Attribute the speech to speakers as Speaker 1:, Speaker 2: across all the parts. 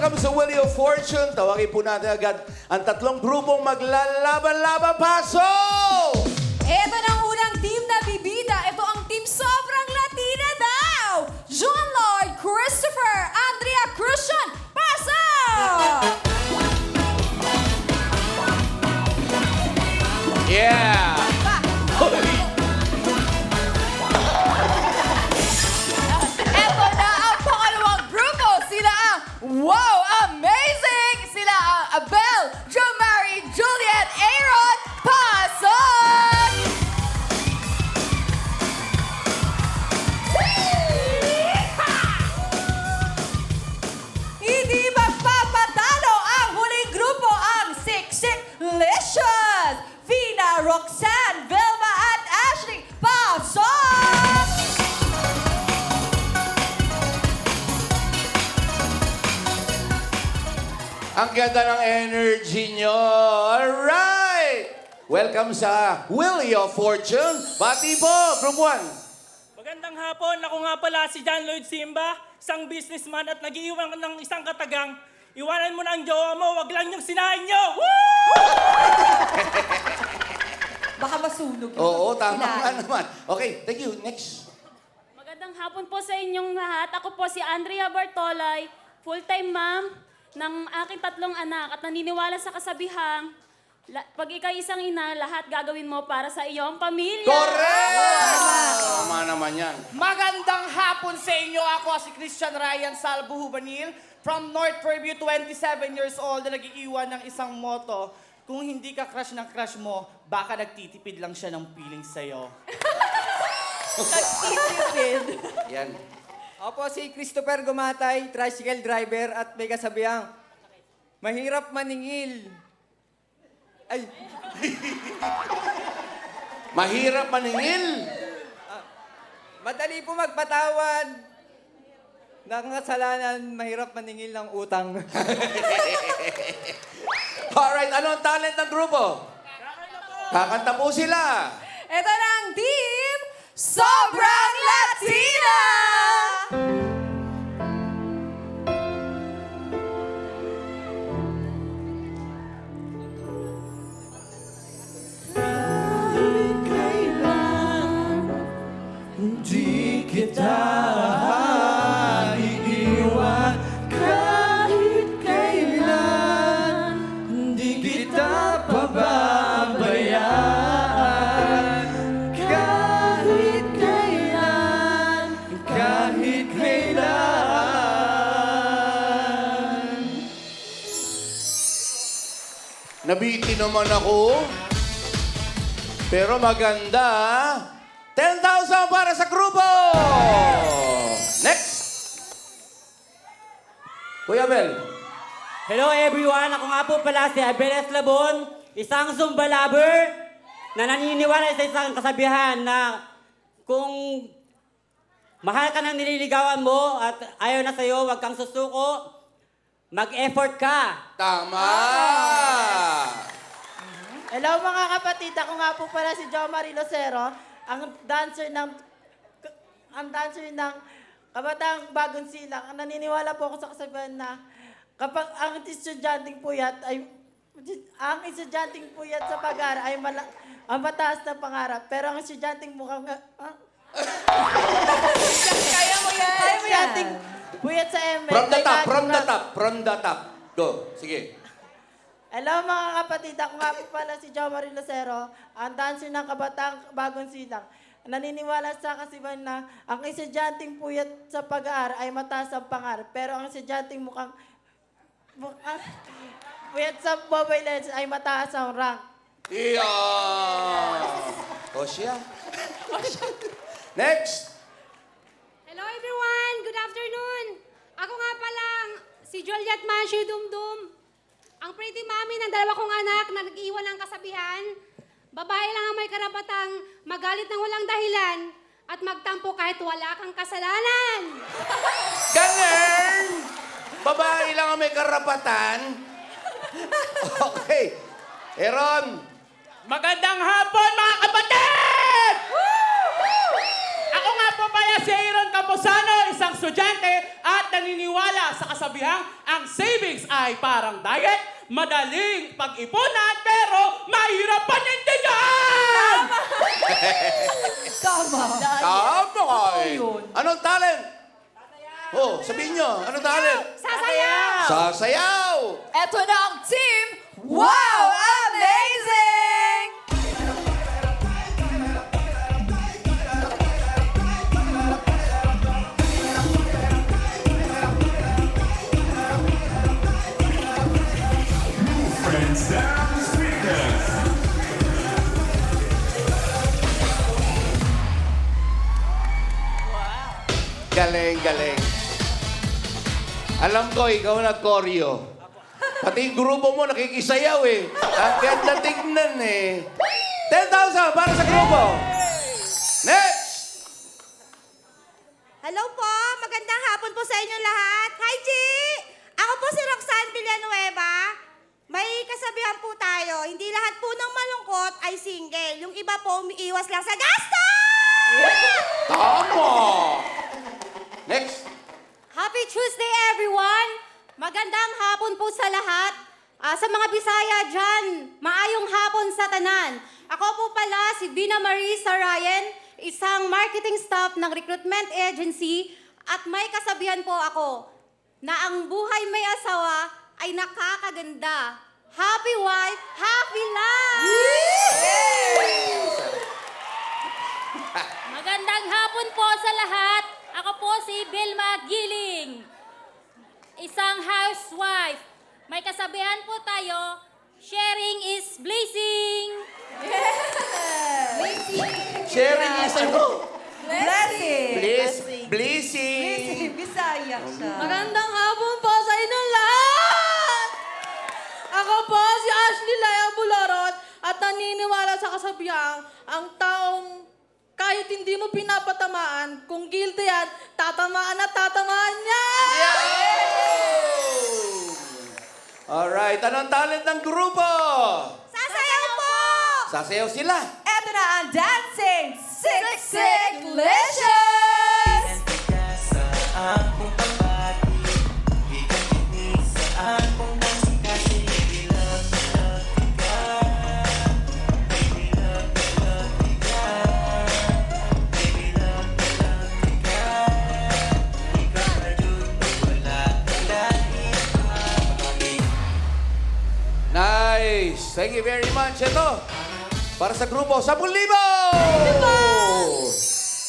Speaker 1: welcome sa Wheel of Fortune. Tawagin po natin agad ang tatlong grupong maglalaban-laban. Pasok!
Speaker 2: Ito na ang unang team na bibida. Ito ang team Sobrang Latina daw. John Lloyd, Christopher, Andrea, Christian, pasok!
Speaker 1: Yeah!
Speaker 2: Ito na ang pangalawang grupo. Sila ang Wow Amazing! Sila ang Abel, Jomari, Juliet, Aaron, pasok! Hindi magpapatalo ang huling grupo, ang Siksik-licious! Vina, Roxanne, Vilma at Ashley, pasok!
Speaker 1: Ang ganda ng energy nyo. Alright! Welcome sa Wheel of Fortune. Bati po, Group 1.
Speaker 3: Magandang hapon. Ako nga pala si John Lloyd Simba, isang businessman at nag-iiwan ng isang katagang. Iwanan mo na ang jowa mo, wag lang yung sinahin nyo! Woo!
Speaker 2: Baka masunog.
Speaker 1: Oo, tama nga naman. Okay, thank you. Next.
Speaker 4: Magandang hapon po sa inyong lahat. Ako po si Andrea Bartolay, full-time mom ng aking tatlong anak at naniniwala sa kasabihang, pag ikay isang ina, lahat gagawin mo para sa iyong pamilya.
Speaker 1: Correct! Tama naman yan.
Speaker 5: Magandang hapon sa inyo. Ako si Christian Ryan Salvo Hubanil from North Fairview, 27 years old na nag-iiwan ng isang motto. Kung hindi ka crush ng crush mo, baka nagtitipid lang siya ng feeling sa'yo.
Speaker 1: Yan.
Speaker 6: Ako po si Christopher Gumatay, tricycle driver at may kasabihang, mahirap maningil. Ay,
Speaker 1: Mahirap maningil.
Speaker 6: madali po magpatawad. Ng kasalanan, mahirap maningil ng utang.
Speaker 1: Alright, ano ang talent ng grupo? Kakanta po sila.
Speaker 2: Ito na ang team Sobrang Latina!
Speaker 6: Di kita iiwan kahit kailan. Di kita pababayaan kahit kailan. Kahit kailan.
Speaker 1: Nabiti naman ako. Pero maganda. 10,000 para sa grupo! Next! Kuya Bel.
Speaker 7: Hello everyone! Ako nga po pala si Abel Eslabon, isang Zumba lover na naniniwala sa isang kasabihan na kung mahal ka ng nililigawan mo at ayaw na sa'yo, huwag kang susuko, mag-effort ka.
Speaker 1: Tama!
Speaker 8: Hello mga kapatid, ako nga po pala si Jo Marie Lucero, ang dancer ng Kabatang Bagong Silang. Naniniwala po ako sa kasabihan na kapag ang estudyanteng puyat sa pag-aaral ay ang mataas na pangarap, pero ang estudyanteng mukhang
Speaker 2: Kaya mo yan! Kaya mo yan!
Speaker 8: estudyanteng puyat sa ML.
Speaker 1: From the top. Go. Sige.
Speaker 8: Hello mga kapatid, ako nga po pala si Jo Marie Lucero, ang dancer ng Kabatang Bagong Silang. Naniniwala sa kasibahan na ang estudyanteng puyat sa pag-aaral ay mataas ang pangarap, pero ang estudyanteng mukhang puyat sa mobile legends ay mataas ang rank.
Speaker 1: Iyan! Osya. Next!
Speaker 9: Hello everyone! Good afternoon! Ako nga pala si Juliet Mancio Dumdum. Ang pretty mommy ng dalawa kong anak na nag-iwan ng kasabihan, babae lang ang may karapatang magalit ng walang dahilan at magtampo kahit wala kang kasalanan.
Speaker 1: Ganun! Babae lang ang may karapatan. Okay. Aaron.
Speaker 5: Magandang hapon mga kapatid! Ako nga po pala si Aaron Camposano, isang estudyante at naniniwala sa kasabihang ang savings ay parang diet, madaling pag-ipunan, pero mahirap panindigan!
Speaker 2: Tama.
Speaker 1: Tama eh. Anong talent? Oh, sabihin nyo, anong talent?
Speaker 9: Sasayaw!
Speaker 1: Sasayaw!
Speaker 2: Ito na ang team Wow Amazing!
Speaker 1: Galing, galing. Alam ko, ikaw nag-choreo. Pati yung grupo mo nakikisayaw eh. Ang ganda tignan eh. 10,000 para sa grupo. Next!
Speaker 10: Hello po, magandang hapon po sa inyong lahat. Hi, G! Ako po si Roxanne Villanueva. May kasabihan po tayo, hindi lahat po ng malungkot ay single. Yung iba po umiiwas lang sa gasto!
Speaker 1: Tama! Next!
Speaker 9: Happy Tuesday, everyone! Magandang hapon po sa lahat. Sa mga Bisaya dyan, maayong hapon sa tanan. Ako po pala si Vina Marie Sarayan, isang marketing staff ng recruitment agency, at may kasabihan po ako na ang buhay may asawa ay nakakaganda. Happy wife, happy life!
Speaker 4: Magandang hapon po sa lahat. Ako po si Vilma Giling, isang housewife. May kasabihan po tayo, sharing is blessing.
Speaker 1: Sharing is ano?
Speaker 2: Blessing!
Speaker 1: Blessing!
Speaker 2: Bisaya siya.
Speaker 8: Magandang hapon po sa inyong lahat! Ako po si Ashley Laya Bulorot at naniniwala sa kasabihang ang taong kahit hindi mo pinapatamaan, kung guilty yan, tatamaan at tatamaan niya!
Speaker 1: Alright, anong talent ng grupo?
Speaker 10: Sasayaw po!
Speaker 1: Sasayaw sila.
Speaker 2: Ito na ang Dancing Sick-Sick-Licious!
Speaker 1: Nice! Thank you very much. Ito, para sa grupo, 10,000!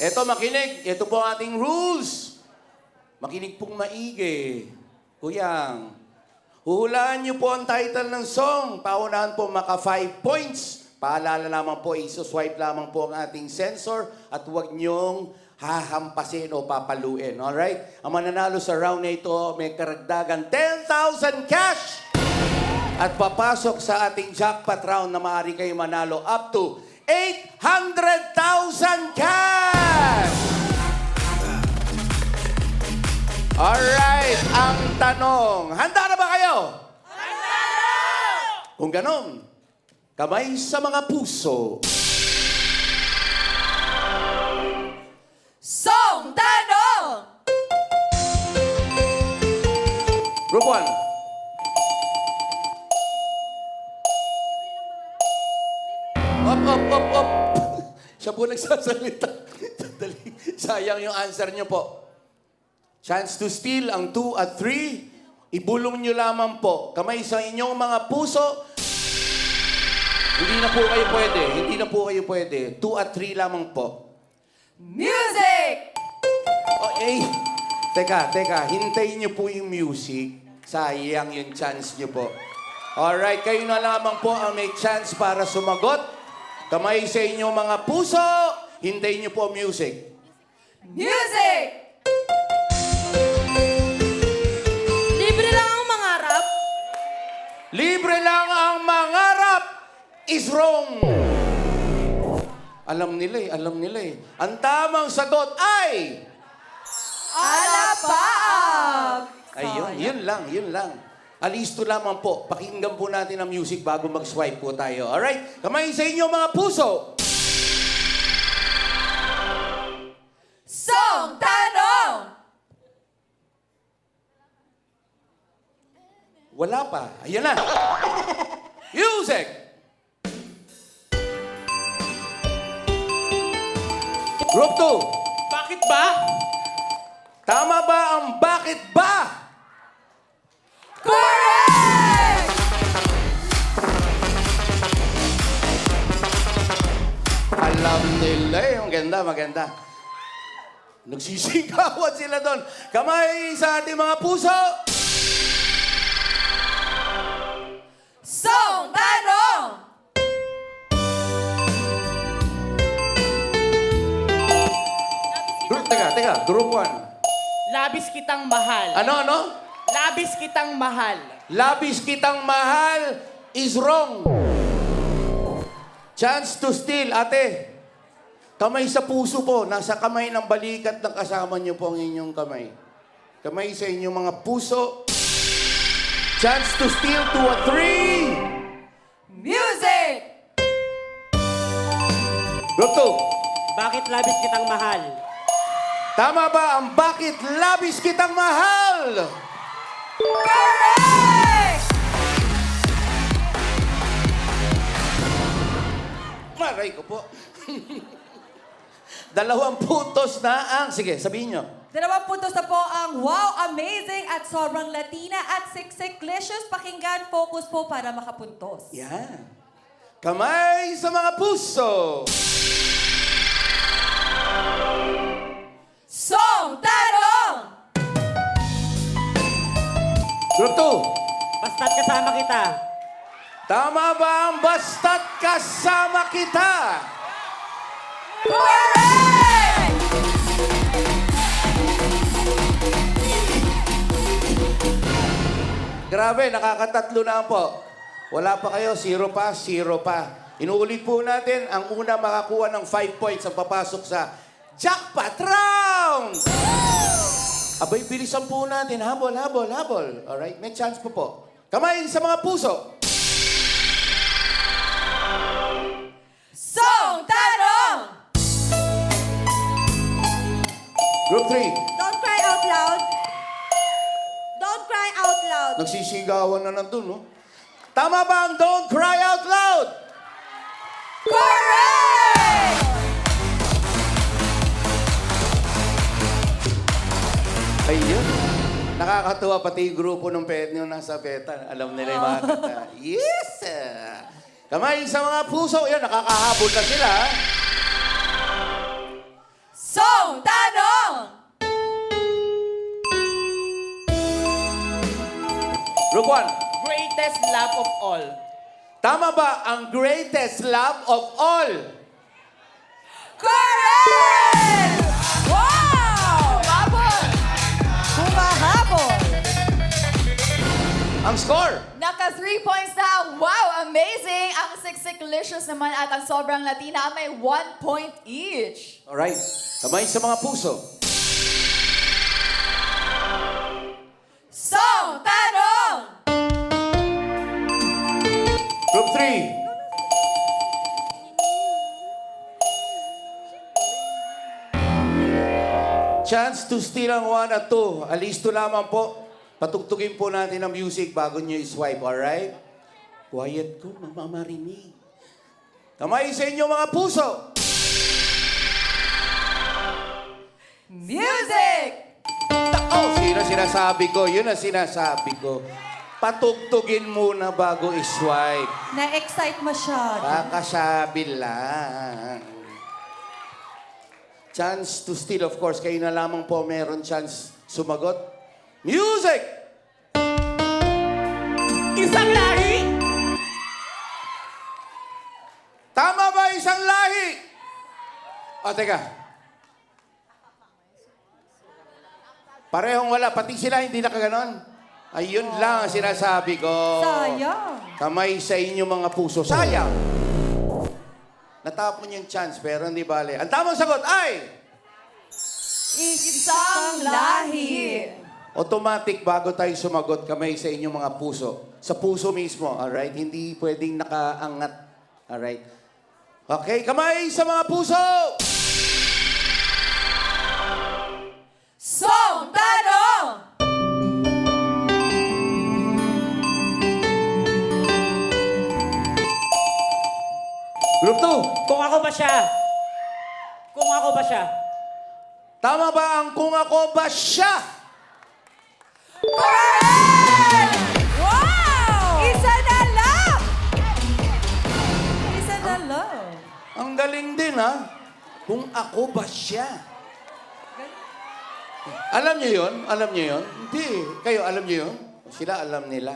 Speaker 1: Ito, makinig. Ito po ang ating rules. Makinig pong maigi. Kuyang, huhulaan niyo po ang title ng song. Paunahan po maka 5 points. Paalala lamang po, isuswipe lamang po ang ating sensor at huwag niyong hahampasin o papaluin. Alright? Ang mananalo sa round na ito, may karagdagan 10,000 cash! At papasok sa ating jackpot round na maaari kayo manalo up to 800,000 cash! Alright, ang tanong, handa na ba kayo? Handa na! Kung ganon, kamay sa mga puso.
Speaker 2: Song Tanong!
Speaker 1: Group 1. Up. Siya po nagsasalita. Sandali. Sayang yung answer niyo po. Chance to steal ang 2 at 3. Ibulong niyo lamang po. Kamay sa inyong mga puso. Hindi na po kayo pwede. 2 at 3 lamang po.
Speaker 2: Music!
Speaker 1: Okay. Teka. Hintayin niyo po yung music. Sayang yung chance niyo po. Alright, kayo na lamang po ang may chance para sumagot. Kamay sa inyong mga puso. Hintayin niyo po ang music.
Speaker 2: Music!
Speaker 8: Libre lang ang mangarap.
Speaker 1: Libre lang ang mangarap is wrong. Alam nila eh. Ang tamang sagot ay...
Speaker 2: Alapaap!
Speaker 1: Ayun, yun lang. Alisto lamang po. Pakinggan po natin ang music bago mag-swipe po tayo. Alright? Kamay sa inyo mga puso.
Speaker 2: Song Tanong!
Speaker 1: Wala pa. Ayan na. Music! Group 2.
Speaker 5: Bakit ba?
Speaker 1: Tama ba ang bakit ba?
Speaker 2: Correct!
Speaker 1: Alam nila eh. Ang ganda, maganda. Nagsisigawan sila doon. Kamay sa ating mga puso.
Speaker 2: Song Tanong!
Speaker 1: Teka. Group 1.
Speaker 5: Labis kitang mahal.
Speaker 1: Ano?
Speaker 5: Labis kitang mahal.
Speaker 1: Labis kitang mahal is wrong. Chance to steal, ate. Kamay sa puso po. Nasa kamay ng balikat ng kasama niyo po ang inyong kamay. Kamay sa inyong mga puso. Chance to steal to a 3.
Speaker 2: Music!
Speaker 1: Group 2.
Speaker 7: Bakit labis kitang mahal?
Speaker 1: Tama ba ang bakit labis kitang mahal?
Speaker 2: Correct!
Speaker 1: Maray ko po. 2 puntos na ang... Sige, sabihin nyo.
Speaker 2: 2 puntos na po ang Wow, Amazing at Sobrang Latina at Siksiklicious. Pakinggan, focus po para makapuntos.
Speaker 1: Yan. Kamay sa mga puso.
Speaker 2: Song Tanong!
Speaker 1: Group 2.
Speaker 7: Basta't kasama kita.
Speaker 1: Tama ba ang basta't kasama kita?
Speaker 2: Correct!
Speaker 1: Grabe, nakakatatlo na po. Wala pa kayo, 0 pa. Inuulit po natin, ang una makakuha ng 5 points ang papasok sa Jackpot Round! Abay, bilisan po natin. Habol. Alright, may chance po. Kamay sa mga puso.
Speaker 2: Song Tanong!
Speaker 1: Group 3.
Speaker 10: Don't cry out loud. Don't cry out loud.
Speaker 1: Nagsisigawan na nandun, no? Tama ba ang don't cry out loud?
Speaker 2: Correct!
Speaker 1: Ayun. Nakakatuwa pati yung grupo ng pet nyo nasa peta. Alam nila yung mga kanta. Yes! Kamay sa mga puso. Yan, nakakahabol na sila.
Speaker 2: Song Tanong!
Speaker 1: Group 1.
Speaker 5: Greatest love of all.
Speaker 1: Tama ba ang greatest love of all?
Speaker 2: Correct! Wow! Humahabol!
Speaker 1: Ang score?
Speaker 2: Naka 3 points na ang Wow, Amazing! Ang Siksiklicious naman at ang Sobrang Latina may 1 point each.
Speaker 1: Alright. Kamay sa mga puso.
Speaker 2: Song Tanong!
Speaker 1: Group 3. Chance to steal ang 1 at 2. Alisto lamang po. Patugtugin po natin ang music bago nyo i-swipe, alright? Quiet ko, mamamarinig. Kamay sa inyo mga puso.
Speaker 2: Music!
Speaker 1: Oh, sinasabi ko. Yun ang sinasabi ko. Patugtugin muna bago i-swipe.
Speaker 2: Na-excite masyado.
Speaker 1: Kakasabi lang. Chance to steal, of course. Kayo na lamang po meron chance sumagot. Music!
Speaker 5: Isang lahi!
Speaker 1: Tama ba isang lahi? O, teka. Parehong wala. Pati sila hindi nakaganon. Ayun lang ang sinasabi ko.
Speaker 2: Sayang.
Speaker 1: Kamay sa inyo mga puso. Sayang. Natapon yung chance, pero hindi bale. Ang tamang sagot ay...
Speaker 2: Isang lahi.
Speaker 1: Automatic bago tayo sumagot, kamay sa inyong mga puso. Sa puso mismo, alright? Hindi pwedeng nakaangat. Alright? Okay, kamay sa mga puso!
Speaker 2: Song Tanong!
Speaker 7: siya.
Speaker 1: Tama ba ang kung ako ba siya?
Speaker 2: Correct! Wow! Isa na lang! Isa na lang.
Speaker 1: Ang galing din, ha? Kung ako ba siya? Alam niyo yun? Alam niyo yun? Hindi. Kayo, alam niyo yun? Sila alam nila.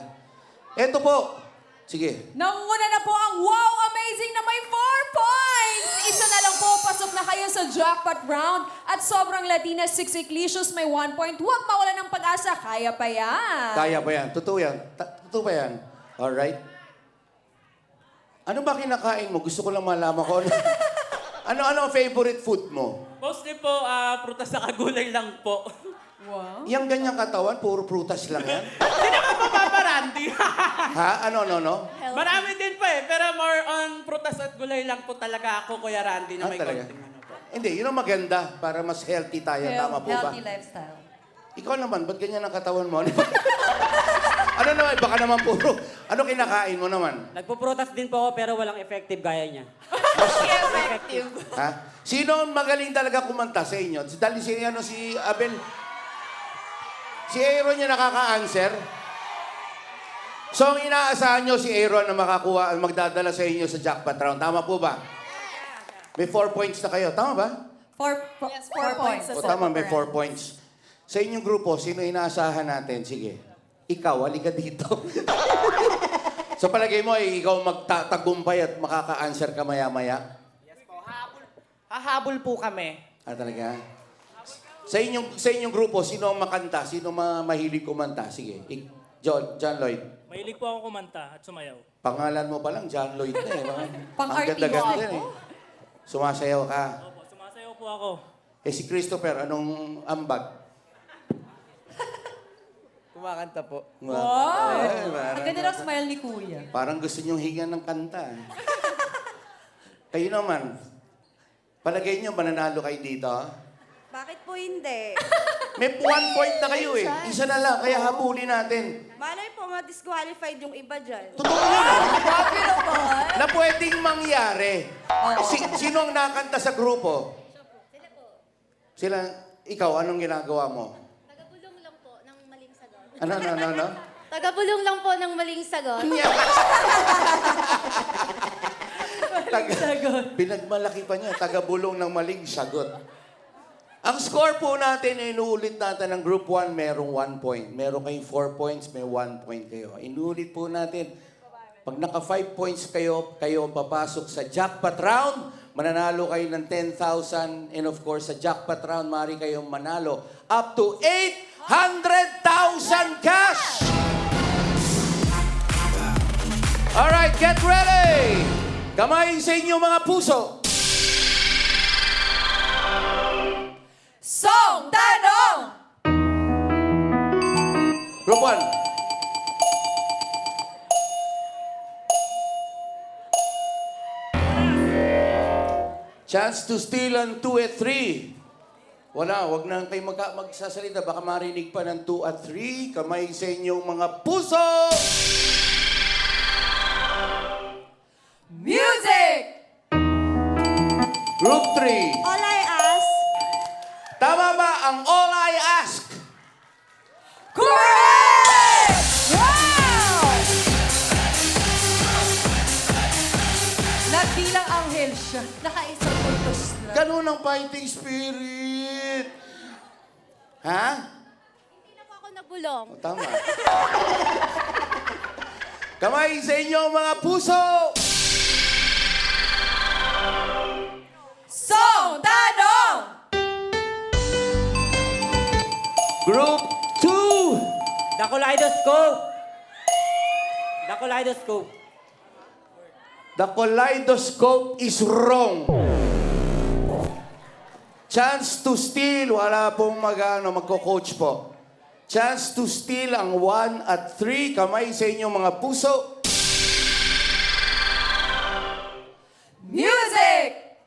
Speaker 1: Eto po. Sige.
Speaker 2: Nanguna na po ang wow amazing na may 4 points! Isa na lang po, pasok na kayo sa jackpot round. At sobrang Latina 6 Ecclesios may 1 point. Huwag mawala ng pag-asa, kaya pa yan.
Speaker 1: Kaya pa yan. Totoo yan. Totoo pa yan. Alright? Ano ba kinakain mo? Gusto ko lang malaman ko. Ano ang favorite food mo?
Speaker 3: Mostly po, prutas sa kagulay lang po.
Speaker 2: Wow.
Speaker 1: Yang ganyang katawan, puro prutas lang yan?
Speaker 3: Hindi naman po, Papa Randy.
Speaker 1: Ha? Ano?
Speaker 3: Marami din po eh, pero more on prutas at gulay lang po talaga ako, Kuya Randy, na may
Speaker 1: talaga?
Speaker 3: konting ano po.
Speaker 1: Hindi, yun ang maganda para mas healthy tayo. Tama po ba?
Speaker 2: Healthy lifestyle.
Speaker 1: Ikaw naman, ba't ganyan ang katawan mo? Ano naman? Baka naman puro. Ano kinakain mo naman?
Speaker 7: Nagpo-protest din po ako pero walang effective gaya niya.
Speaker 2: Effective.
Speaker 1: Ha? Sino ang magaling talaga kumanta sa inyo? Si Abel. Si Aaron niya nakaka-answer. So, ang inaasahan nyo si Aaron na makakuha, magdadala sa inyo sa jackpot round. Tama po ba? May 4 points na kayo. Tama ba?
Speaker 2: 4 points.
Speaker 1: O tama, may 4 points. Sa inyong grupo, sino inaasahan natin? Sige. Ikaw, halika dito. So palagay mo, ikaw magtatagumpay at makaka-answer ka maya-maya?
Speaker 5: Yes po, hahabol po kami.
Speaker 1: Ah, talaga? Sa inyong grupo, sino ang makanta? Sino mahilig kumanta? Sige. John Lloyd.
Speaker 3: Mahilig po ako kumanta at sumayaw.
Speaker 1: Pangalan mo pa lang, John Lloyd na eh.
Speaker 2: Pang-artista
Speaker 1: ganda-ganda eh. Sumasayaw ka.
Speaker 3: Opo, sumasayaw po ako.
Speaker 1: Eh si Christopher, anong ambag?
Speaker 6: Kumakanta po.
Speaker 2: Wow!
Speaker 1: Ay,
Speaker 2: Ang ganda ng smile ni Kuya.
Speaker 1: Parang gusto niyong hingan ng kanta. Kayo naman, palagay niyo, mananalo kayo dito?
Speaker 10: Bakit po hindi?
Speaker 1: May 1 point na kayo eh. Isa na lang, kaya habulin natin.
Speaker 10: Malay po, ma-disqualified yung iba dyan.
Speaker 1: Totoo yun.
Speaker 2: Grabe naman.
Speaker 1: Na pwedeng mangyari. Sino ang nakanta sa grupo? Sila. Ikaw, anong ginagawa mo?
Speaker 11: Tagabulong lang po ng maling sagot.
Speaker 1: Ano?
Speaker 11: Tagabulong lang po ng maling sagot.
Speaker 1: Pinagmalaki pa niya, taga-bulong ng maling sagot. Ang score po natin, inuulit natin ng Group 1, merong 1 point. Meron kayong 4 points, may 1 point kayo. Inuulit po natin. Pag naka 5 points kayo ang papasok sa jackpot round, mananalo kayo ng 10,000. And of course, sa jackpot round, maaari kayong manalo up to 800,000 cash! Alright, get ready! Kamay sa inyong mga puso.
Speaker 2: Song Tanong!
Speaker 1: Group 1. Chance to steal on 2 at 3. Wala, wag na kayo magsasalita. Baka marinig pa ng 2 at 3. Kamay sa inyong mga puso!
Speaker 2: Music!
Speaker 1: Group 3.
Speaker 10: All I ask,
Speaker 1: Tama ba ang all I ask?
Speaker 2: Correct! Wow! Nagbilang anghel siya. Nakaisang puntos na.
Speaker 1: Ganun ang fighting spirit. Ha?
Speaker 11: Hindi na po ako nabulong.
Speaker 1: O, tama. Kamay sa inyong mga puso!
Speaker 2: Song Tanong!
Speaker 1: Group 2.
Speaker 7: The Kaleidoscope. The Kaleidoscope.
Speaker 1: The kaleidoscope is wrong. Chance to steal, wala pong magko-coach po. Chance to steal ang 1 at 3. Kamay sa inyong mga puso.
Speaker 2: Music!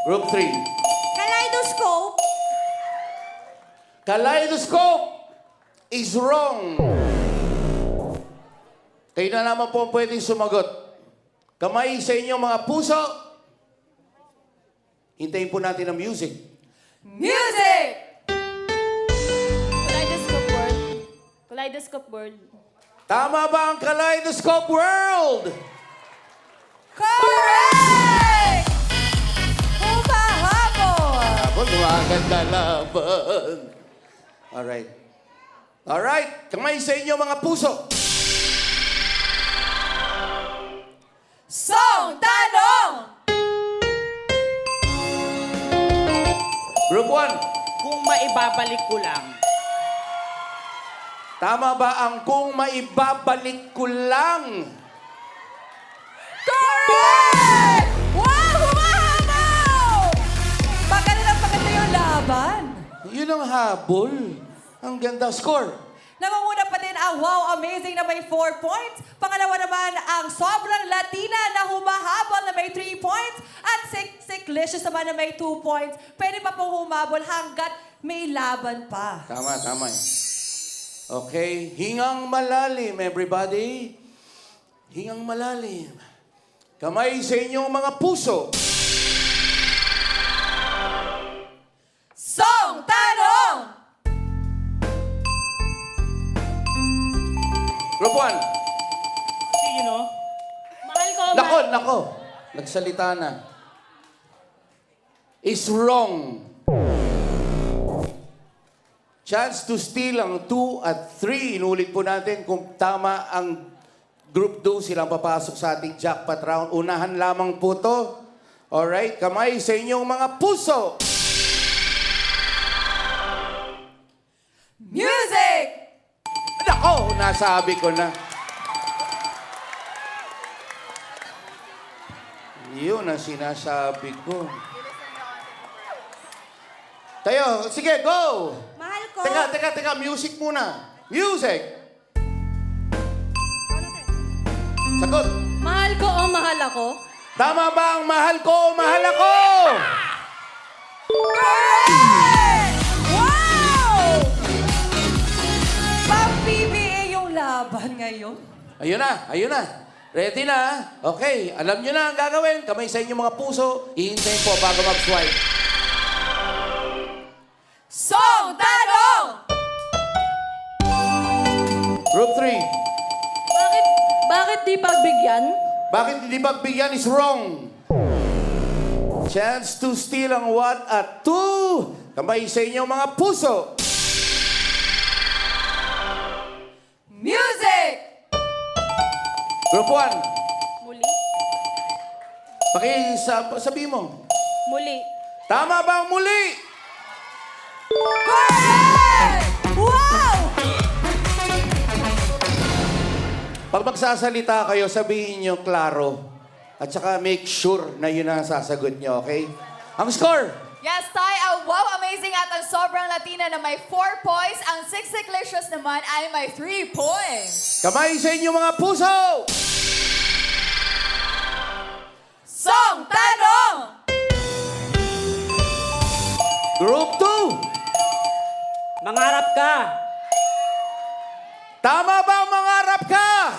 Speaker 1: Group 3.
Speaker 10: kaleidoscope,
Speaker 1: Kaleidoscope is wrong. Kayo na naman po pwedeng sumagot. Kamay sa inyong mga puso. Hintayin po natin ang music.
Speaker 2: Music!
Speaker 4: Kaleidoscope World. Kaleidoscope World.
Speaker 1: Tama ba ang Kaleidoscope World?
Speaker 2: Correct! Humahabol!
Speaker 1: Habol, maganda laban. Alright. Alright, kamay sa inyo mga puso.
Speaker 2: Song Tanong!
Speaker 1: Group 1,
Speaker 5: Kung maibabalik ko lang.
Speaker 1: tama ba ang kung maibabalik ko lang?
Speaker 2: Correct! Wow! Humahabol! Maganda yung laban.
Speaker 1: Yun ang habol. Ang ganda. Score.
Speaker 2: Namamuna pa din ang Wow Amazing na may 4 points. Pangalawa naman ang Sobrang Latina na humahabol na may 3 points. At Sicklicious naman na may 2 points. Pwede pa pong humabol hanggat may laban pa.
Speaker 1: Tama, tama. Okay, hingang malalim, everybody. Hingang malalim. Kamay sa inyong mga puso.
Speaker 2: Song Tanong!
Speaker 1: Group 1.
Speaker 3: Sino?
Speaker 4: Mahal ko,
Speaker 1: Nako. Nagsalita na. Is wrong. Chance to steal ang 2 at 3. Inulit po natin kung tama ang Group 2, silang papasok sa ating jackpot round. Unahan lamang po to. Alright, kamay sa inyong mga puso.
Speaker 2: Music!
Speaker 1: Nako, nasabi ko na. Yun ang sinasabi ko. Tayo, sige, go!
Speaker 10: Mahal ko.
Speaker 1: Teka, music muna. Music! Sagot.
Speaker 2: Mahal ko o mahal ako?
Speaker 1: Tama ba ang mahal ko o mahal ako?
Speaker 2: Correct! Wow! Pang-PBA yung laban ngayon.
Speaker 1: Ayun na. Ready na? Okay, alam nyo na ang gagawin. Kamay sa inyong mga puso. Ihintayin po bago mag-swipe.
Speaker 2: Song Tanong!
Speaker 1: Group 3.
Speaker 2: Bakit di pagbigyan?
Speaker 1: Bakit hindi pagbigyan is wrong? Chance to steal ang 1 at 2. Kamay sa inyong mga puso.
Speaker 2: Music!
Speaker 1: Group 1.
Speaker 4: Muli.
Speaker 1: Sabi mo.
Speaker 4: Muli.
Speaker 1: Tama ba ang muli?
Speaker 2: Correct! Wow!
Speaker 1: Pag magsasalita kayo, sabihin nyo klaro. At saka make sure na yun ang sasagot nyo, okay? Ang score!
Speaker 2: Yes, Tay, ang Wow Amazing at ang Sobrang Latina na may 4 points. Ang Sicklicious naman ay may 3 points.
Speaker 1: Kamay sa inyong mga puso!
Speaker 2: Song Tanong!
Speaker 1: Group 2.
Speaker 7: Mangarap ka.
Speaker 1: Tama ba ang mangarap ka?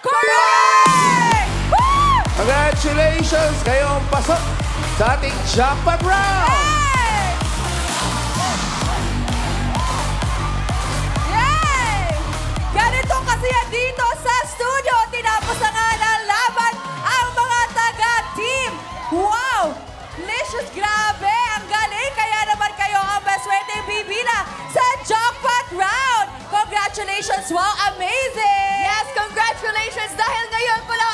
Speaker 2: Correct! Woo!
Speaker 1: Congratulations! Kayo ang pasok sa ating jackpot round!
Speaker 2: Yay! Ganito kasi yan dito sa studio. Tinapos na nga ng laban ang mga taga-team. Wow! Licious, grabe! Ang galing! Kaya naman kayo ang best swerte bibila sa jackpot round. Congratulations! Wow! Amazing! Yes, congratulations! Dahil ngayon pala